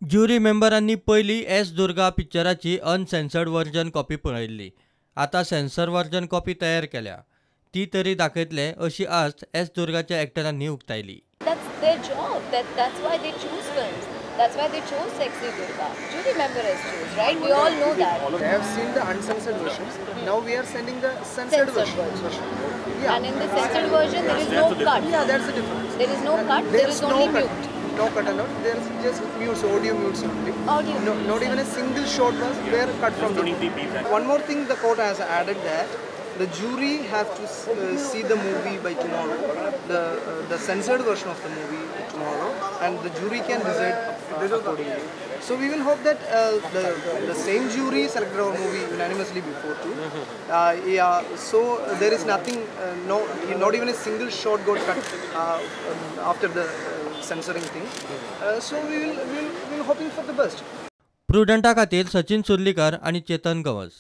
Jury मेंबरांनी पहिली S Durga पिक्चराची uncensored version copy पळयल्ली. आता sensor version copy तयार केल्या. ती तरी दाखयतले अशी आस्त एस दुर्गाच्या एक्टरांनी उक्तायली. That's their job. That's why they choose films. That's why they chose Sexy Durga. Jury member has choose, right? We all know that. They have seen the uncensored versions. Now we are sending the censored version. Yeah. And in the censored version, there is no cut. Yeah, that's the difference. There is no cut. There is only mute. No cut and out. There is just mutes, audio mutes only. Audio. No, not even a single shot was were cut from the movie. One more thing the court has added that the jury have to see the movie by tomorrow, the censored version of the movie tomorrow, and the jury can decide accordingly. So we will hope that the same jury selected our movie unanimously before too. Yeah. So there is nothing, not even a single shot got cut after the censoring thing. So we will hoping for the best. प्रुडंटा खातीर सचिन सुर्लीकर आणि चेतन गवस.